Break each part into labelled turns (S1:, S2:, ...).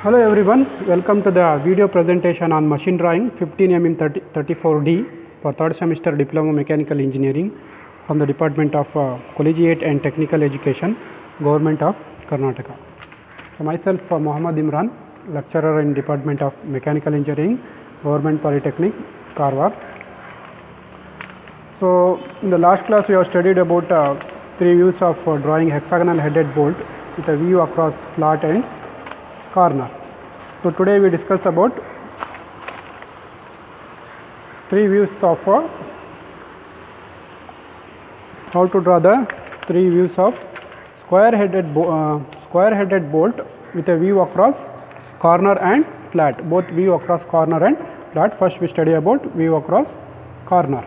S1: Hello everyone, welcome to the video presentation on machine drawing 15 mm 34D for third semester Diploma Mechanical Engineering from the Department of Collegiate and Technical Education, Government of Karnataka. So myself Mohammad Imran, lecturer in Department of Mechanical Engineering, Government Polytechnic, Karwar. So in the last class we have studied about three views of drawing hexagonal headed bolt with a view across flat and corner. So today we discuss about three views of how to draw the three views of square headed bolt with a view across corner and flat, both view across corner and flat. First we study about view across corner.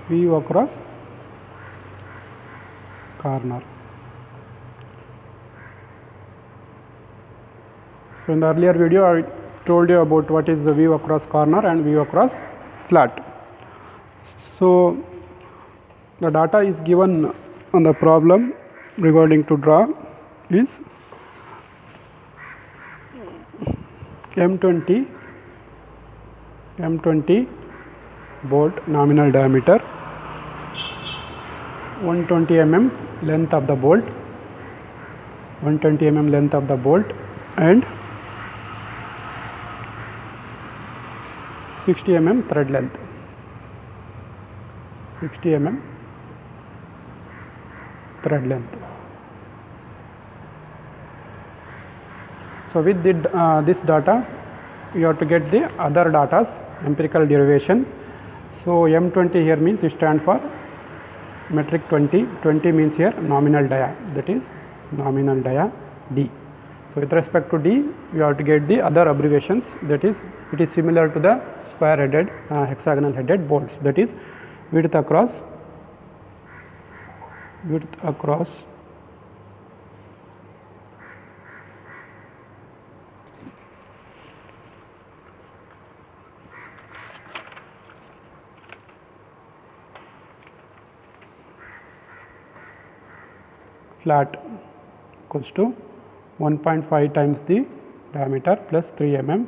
S1: View across corner. So in the earlier video I told you about what is the view across corner and view across flat. So the data is given on the problem regarding to draw is M20 bolt nominal diameter, 120 mm length of the bolt, 120 mm length of the bolt and 60 mm thread length, 60 mm thread length. So with this data you have to get the other datas, empirical derivations. So M20 here means it stands for metric 20, 20 means here nominal dia, that is nominal dia D. So with respect to D you have to get the other abbreviations, that is it is similar to the square headed hexagonal headed bolts, that is width across flat equals to 1.5 times the diameter plus 3 mm.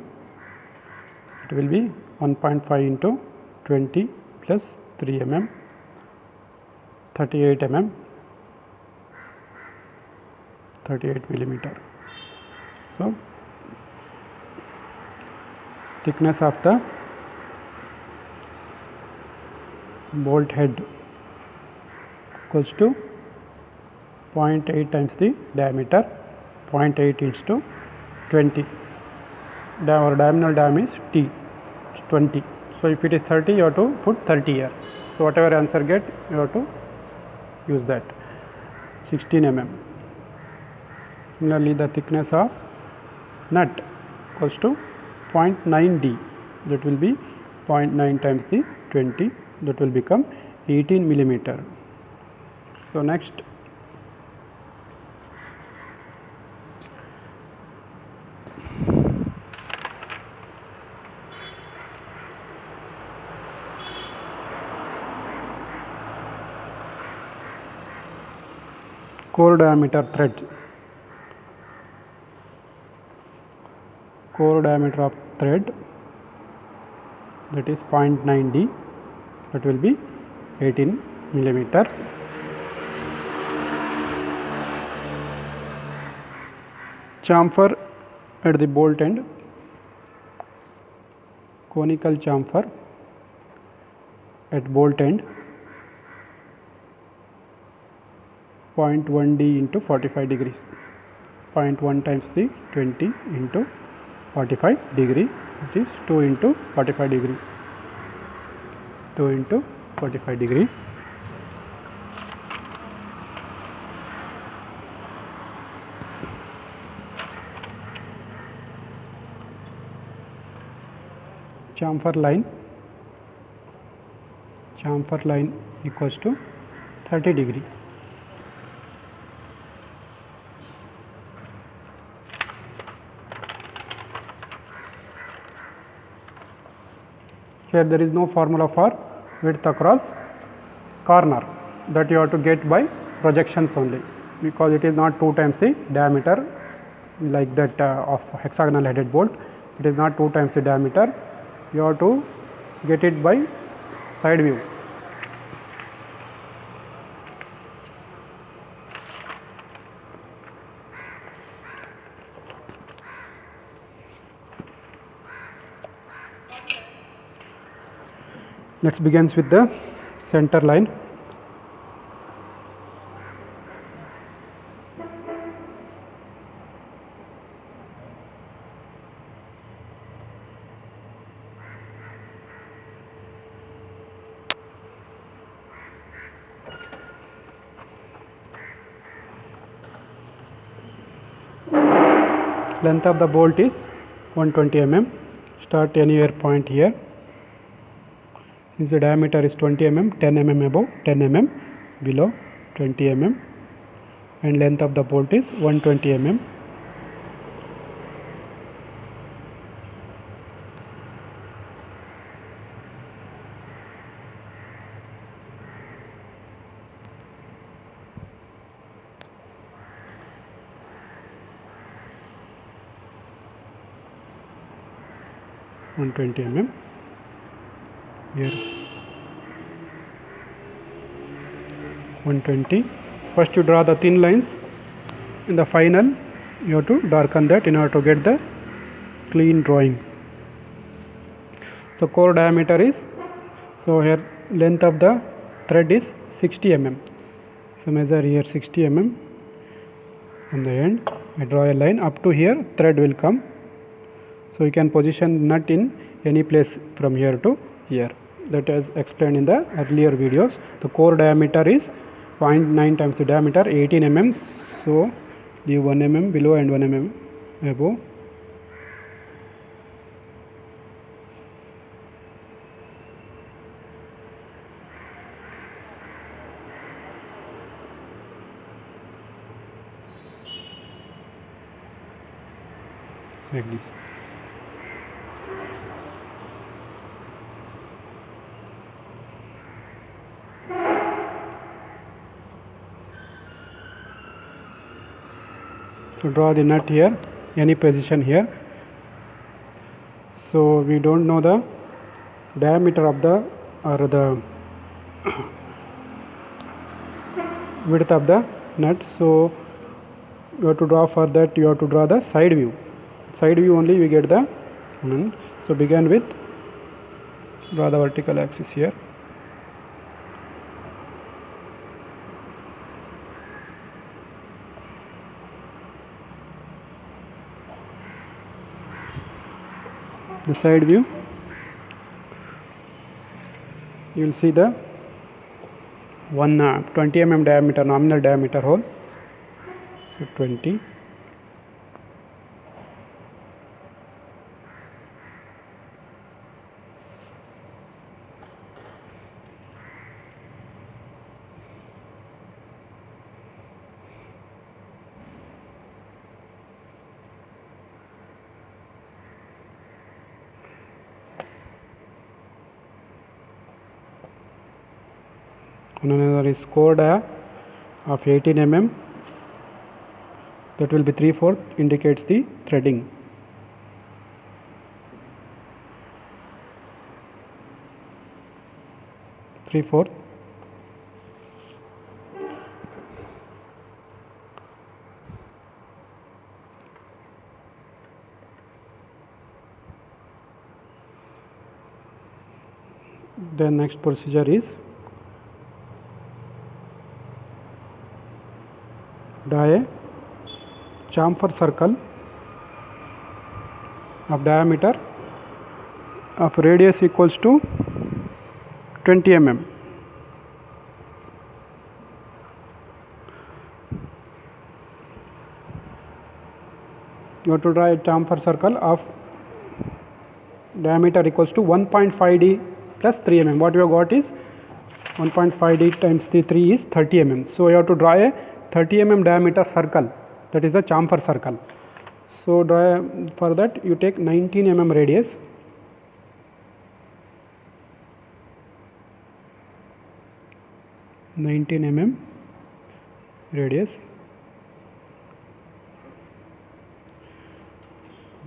S1: It will be 1.5 into 20 plus 3 mm, 38 mm, 38 millimeter. So thickness of the bolt head equals to 0.8 times the diameter, 0.8 into 20. Our diagonal diameter is T, it's 20. So if it is 30 you have to put 30 here. So whatever answer get you have to use that. 16 mm. Similarly the thickness of nut equals to 0.9 D, that will be 0.9 times the 20, that will become 18 millimeter. So next core diameter thread. Core diameter of thread, that is 0.9 D, that will be 18 millimeter. Chamfer at the bolt end, conical chamfer at bolt end, 0.1 D into 45 degrees, 0.1 times the 20 into 45 degree, which is 2 into 45 degree, 2 into 45 degree. Chamfer line equals to 30 degree. Here there is no formula for width across corner, that you have to get by projections only. because it is not 2 times the diameter like that of hexagonal headed bolt. It is not 2 times the diameter. You have to get it by side view. Let's begin with the center line. Length of the bolt is 120 mm. Start anywhere point here. Since the diameter is 20 mm, 10 mm above, 10 mm below, 20 mm, and length of the bolt is 120 mm. Here 120. First you draw the thin lines. In the final you have to darken that in order to get the clean drawing. So core diameter is, so here length of the thread is 60 mm. So measure here 60 mm. From the end I draw a line up to here, thread will come. So you can position nut in any place from here to here. That is explained in the earlier videos. The core diameter is 0.9 times the diameter, 18 mm. So leave 1 mm below and 1 mm above. Like this. So draw the nut here, any position here. So we don't know the diameter of the or the width of the nut. So you have to draw for that. You have to draw the side view. Side view only we get the. So begin with draw the vertical axis here. The side view, you will see the 20 mm diameter nominal diameter hole. So 20. Another is core dia of 18 mm. That will be 3/4, indicates the threading. Three-fourth. Then next procedure is draw a chamfer circle of diameter of radius equals to 20 mm. You have to draw a chamfer circle of diameter equals to 1.5d plus 3 mm. What you have got is 1.5d times the 3 is 30 mm. So you have to draw a 30 mm diameter circle, that is the chamfer circle. So for that you take 19 mm radius. Radius.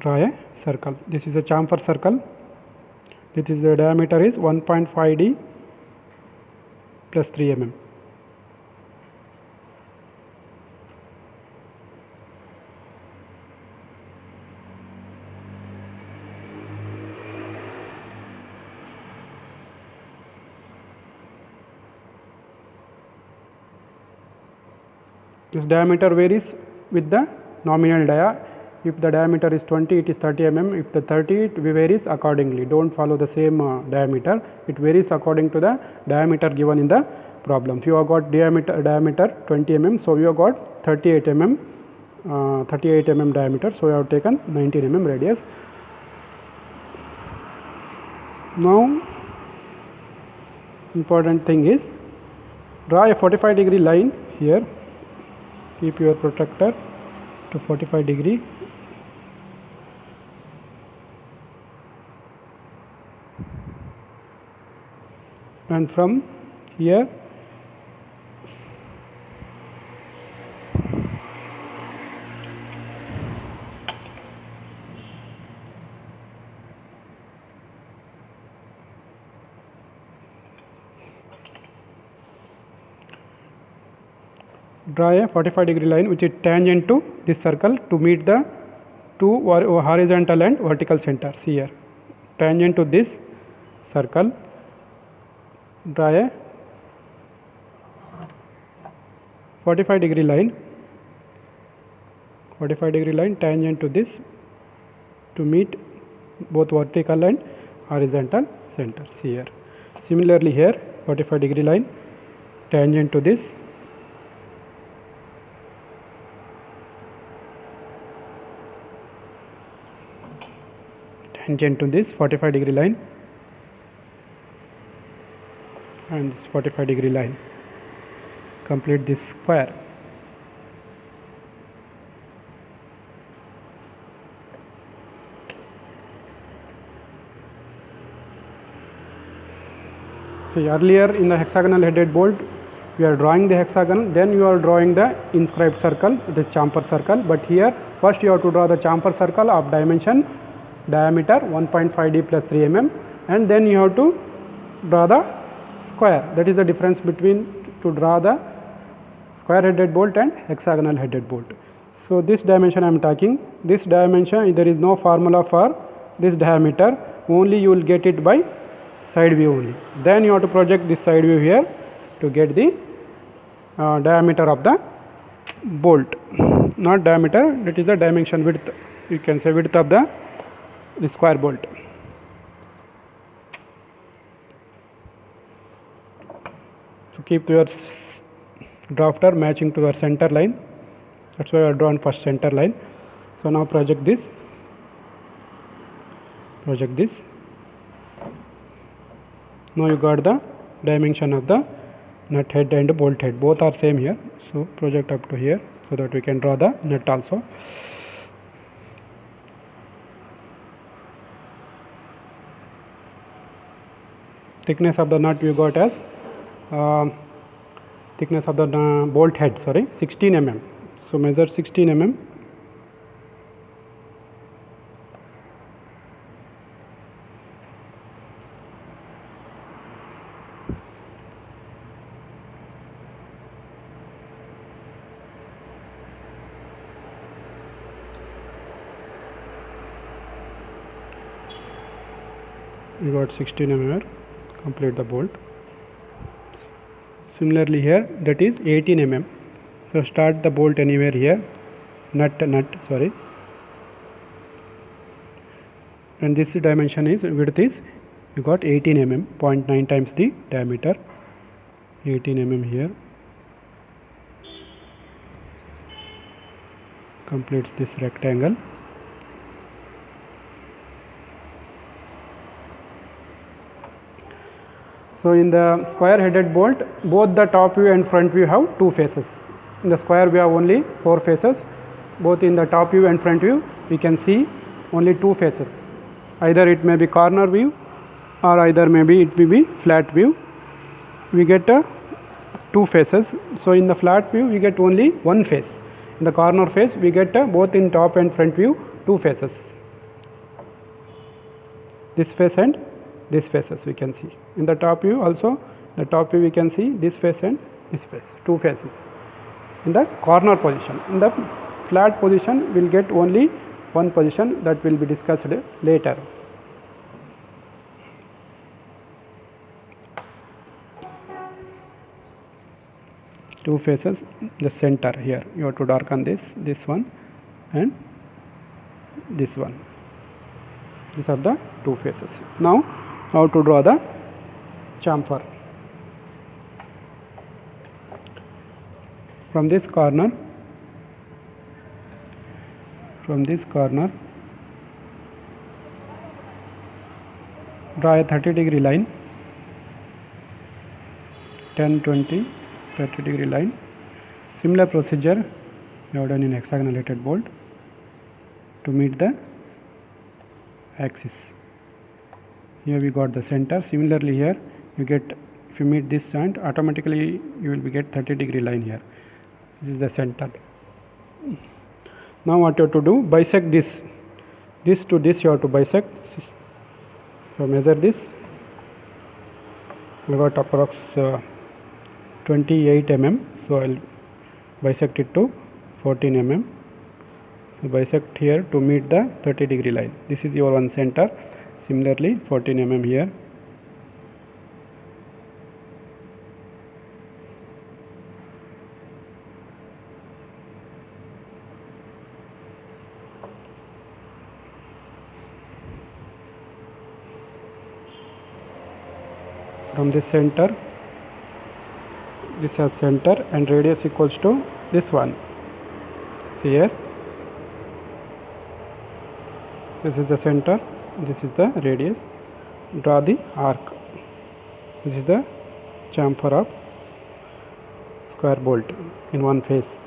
S1: Draw a circle. This is a chamfer circle. This is the diameter is 1.5d plus 3 mm. This diameter varies with the nominal dia. If the diameter is 20, it is 30 mm. If the 30, it varies accordingly. Don't follow the same diameter. It varies according to the diameter given in the problem. If you have got diameter 20 mm, so you have got 38 mm diameter. So you have taken 19 mm radius. Now, important thing is draw a 45-degree line here. Keep your protractor to 45 degree. And from here draw a 45-degree line which is tangent to this circle to meet the two horizontal and vertical centers here. Tangent to this circle, draw a 45-degree line. 45-degree line tangent to this to meet both vertical and horizontal centers here. Similarly here 45-degree line tangent to this, tangent to this 45-degree line and this 45-degree line. Complete this square. See, earlier in the hexagonal headed bolt we are drawing the hexagon, then you are drawing the inscribed circle, this chamfer circle. But here first you have to draw the chamfer circle of dimension diameter 1.5d plus 3 mm, and then you have to draw the square. That is the difference between to draw the square headed bolt and hexagonal headed bolt. So this dimension I am talking, this dimension there is no formula for this diameter, only you will get it by side view only. Then you have to project this side view here to get the diameter of the bolt, not diameter, that is the dimension width, you can say width of the square bolt. So keep your drafter matching to your center line. That's why I have drawn first center line. So now project this. Now you got the dimension of the nut head and bolt head. Both are same here. So project up to here so that we can draw the nut also. Thickness of the nut you got as thickness of the bolt head, 16 mm. So measure 16 mm. You got 16 mm. Complete the bolt. Similarly here that is 18 mm. So start the bolt anywhere here, and this dimension is width is you got 18 mm, 0.9 times the diameter, 18 mm here. Completes this rectangle. So in the square headed bolt, both the top view and front view have two faces. In the square we have only 4 faces. Both in the top view and front view we can see only 2 faces. Either it may be corner view or either maybe it may be flat view. We get 2 faces. So in the flat view we get only 1 face. In the corner face we get both in top and front view 2 faces. this face and this faces we can see. In the top view also, the top view we can see this face and this face, two faces. In the corner position, in the flat position we will get only one position, that will be discussed later. Two faces, the center here you have to darken this one and this one. These are the two faces. Now how to draw the chamfer. From this corner, draw a 30-degree line, 10, 20, 30-degree line. Similar procedure we have done in hexagonal bolt to meet the axis. Here we got the center. Similarly here you get, if you meet this joint, automatically you will be get 30-degree line here. This is the center. Now what you have to do, bisect this to this, you have to bisect. So measure this. We got approx 28 mm, so I will bisect it to 14 mm. So bisect here to meet the 30-degree line. This is your one center. Similarly 14 mm here. From this center, this has center and radius equals to this one. Here this is the center, this is the radius. Draw the arc. This is the chamfer of square bolt in one face.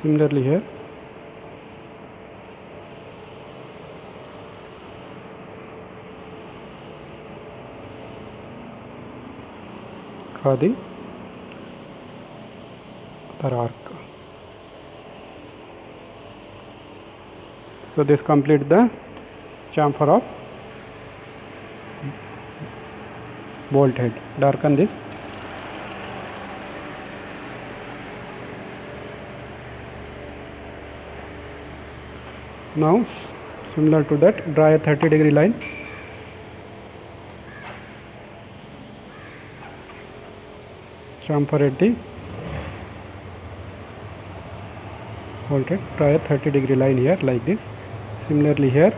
S1: Similarly here, draw the other arc. So this completes the chamfer of bolt head. Darken this. Now similar to that, draw a 30-degree line. Chamfer at the bolt head. Draw a 30-degree line here like this. Similarly here,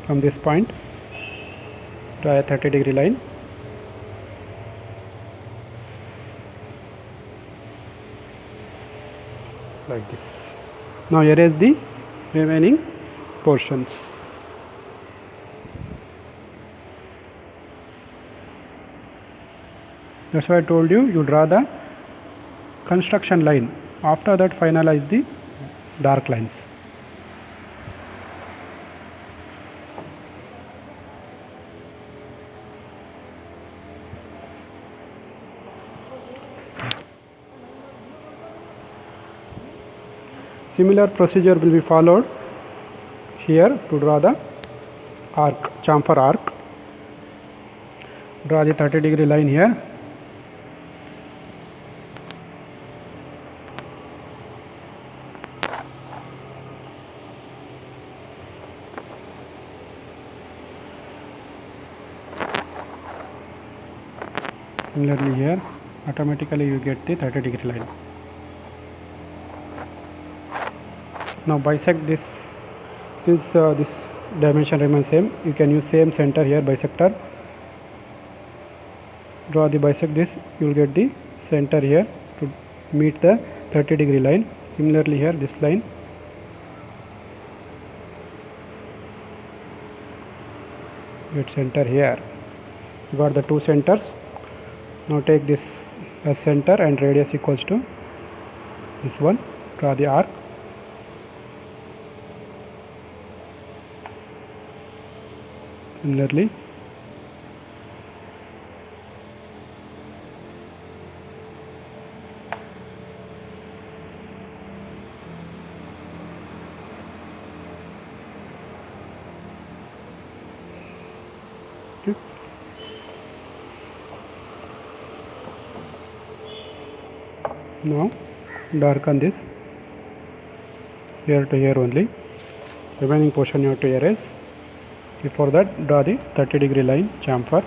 S1: from this point, draw a 30-degree line. Like this. Now erase the remaining portions. That's why I told you, you draw the construction line. After that, finalize the dark lines. Similar procedure will be followed here to draw the arc, chamfer arc. Draw the 30-degree line here. Similarly here, automatically you get the 30-degree line. Now bisect this. Since this dimension remains same, you can use same center here, bisector. Draw the bisect this, you will get the center here to meet the 30-degree line. Similarly here, this line. Get center here. You got the two centers. Now take this as center and radius equals to this one. Draw the arc. Similarly, Now darken this here to here only. Remaining portion you have to erase. Before that, draw the 30-degree line chamfer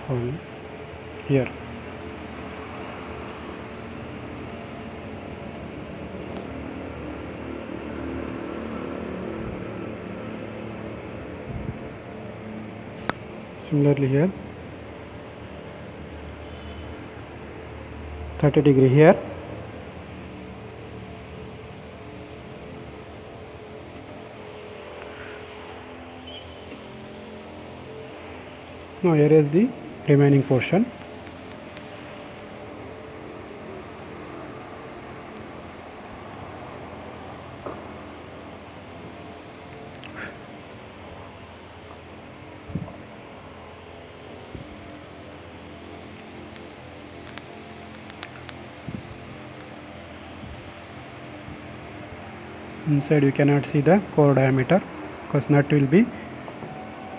S1: from here. Similarly here, 30-degree here. Now erase the remaining portion. Inside you cannot see the core diameter because nut will be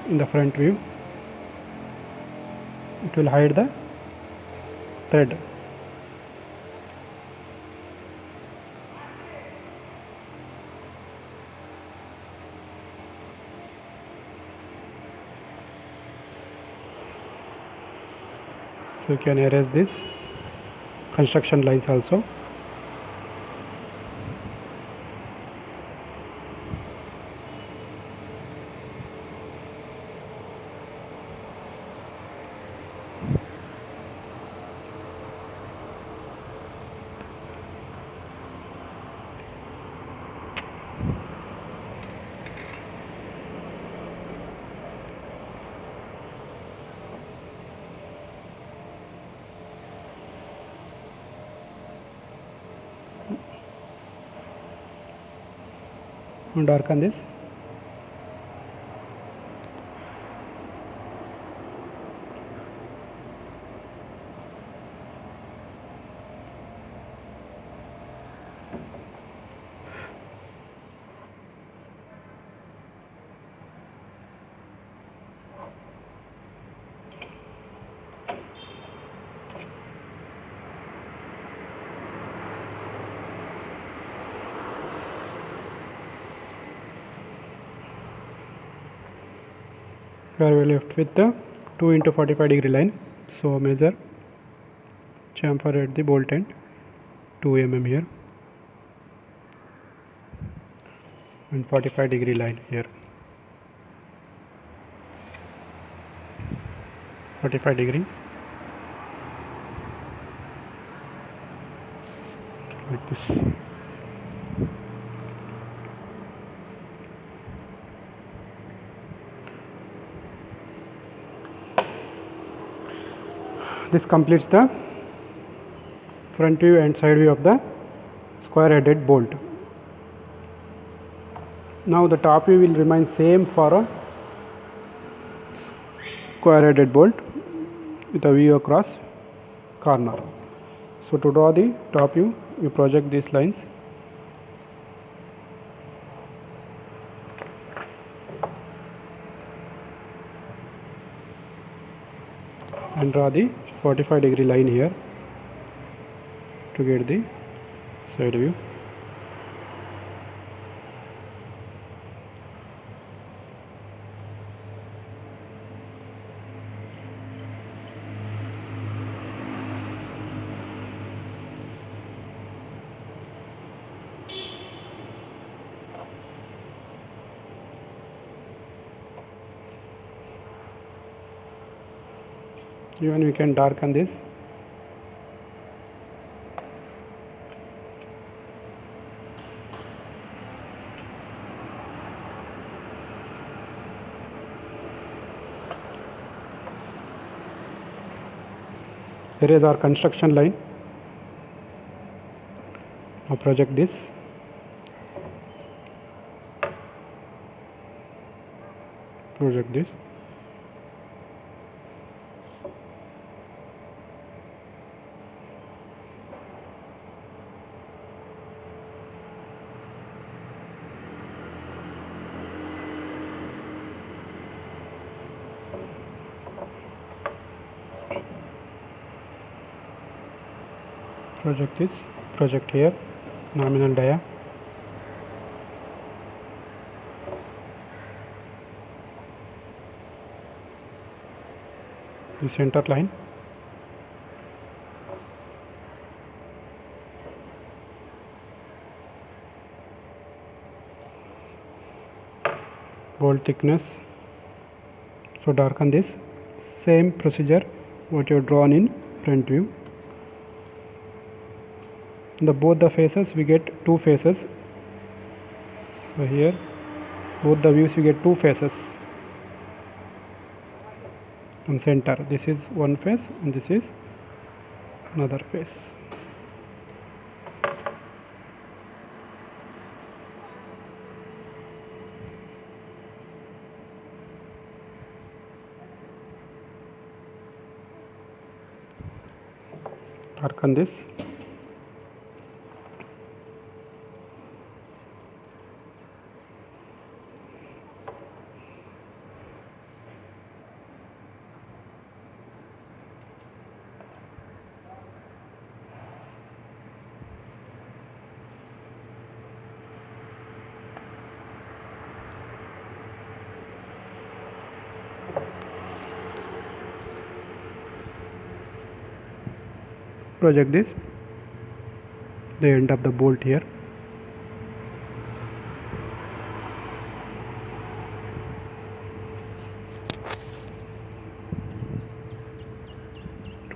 S1: in the front view. It will hide the thread. So you can erase this construction lines also. Darken this. Here we are left with the 2 into 45-degree line. So measure chamfer at the bolt end 2 mm here and 45-degree line here. 45-degree like this. This completes the front view and side view of the square headed bolt. Now the top view will remain same for a square headed bolt with a view across corner. So to draw the top view, you project these lines and draw the 45-degree line here to get the side view. Even we can darken this. Here is our construction line. Now project this. Project this. project here, nominal dia, the center line, bolt thickness. So darken this. Same procedure what you have drawn in front view. Both the faces we get two faces. So here both the views you get two faces. From center, this is one face and this is another face. Darken this. Project this, the end of the bolt here.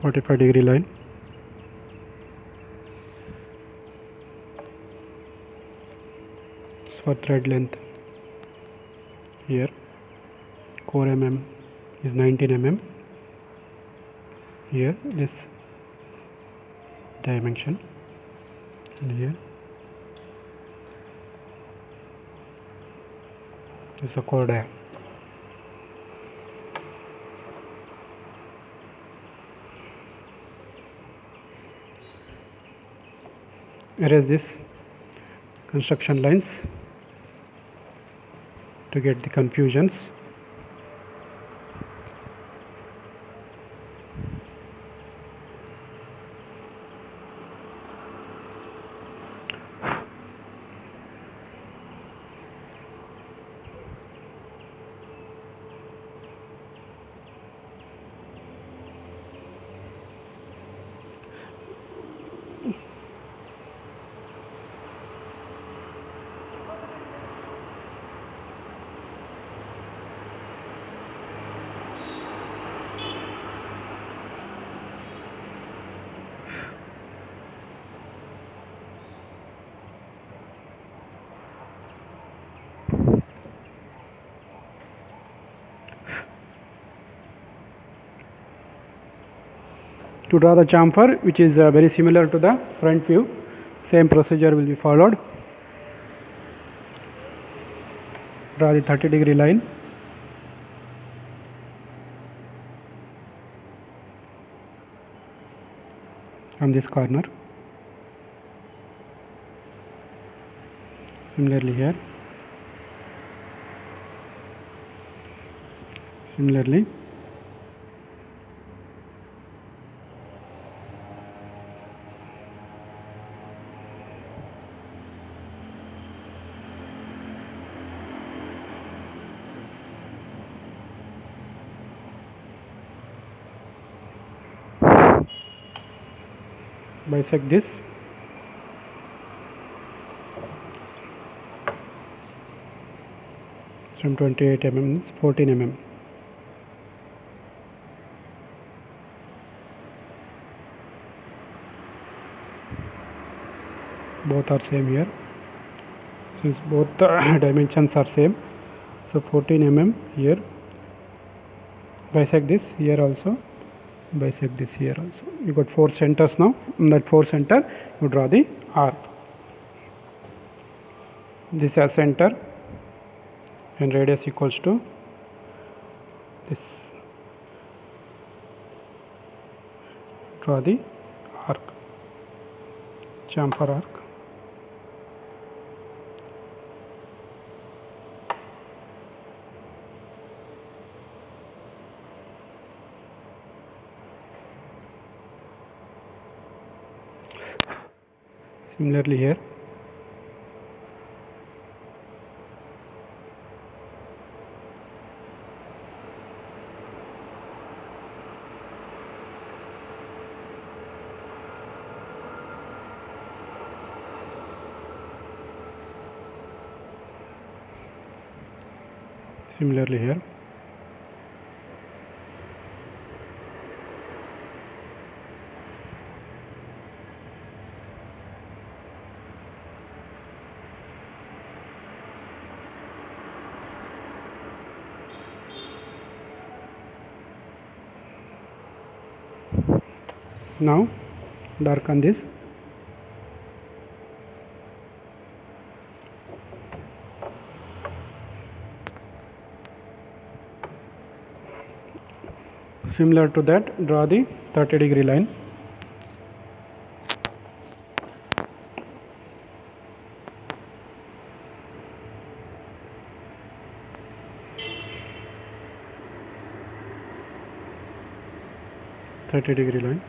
S1: .45-degree line. For thread length here, core mm is 19 mm. Here this dimension, and here is the core dia. Erase this construction lines to get the confusions. To draw the chamfer, which is very similar to the front view, same procedure will be followed. Draw the 30-degree line. From this corner. Similarly here. Similarly. Bisect this. From 28 mm is 14 mm. Both are same here. Since both the dimensions are same, so 14 mm here. Bisect this here also. Bisect this here also. You got 4 centers now. From that 4 center, you draw the arc. This as center, and radius equals to this. Draw the arc, chamfer arc. Similarly here. Similarly here. Now darken this. Similar to that, draw the 30-degree line. Line.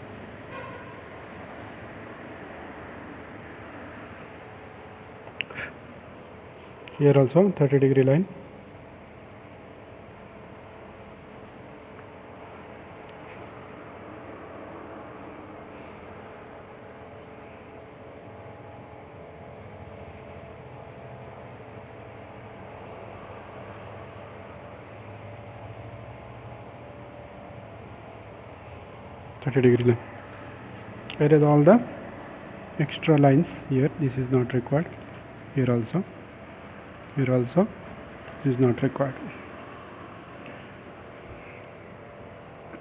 S1: Here also 30-degree line. Line. Here is all the extra lines here. This is not required. Here also is not required.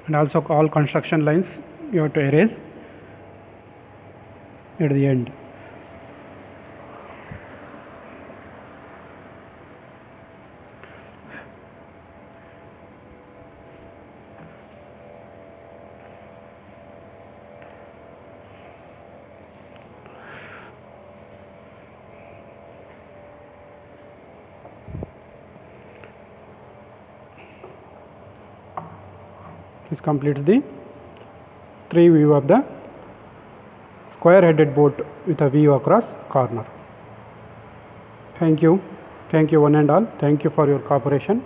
S1: And also all construction lines you have to erase at the end. This completes the 3 view of the square headed boat with a view across corner. Thank you one and all. Thank you for your cooperation.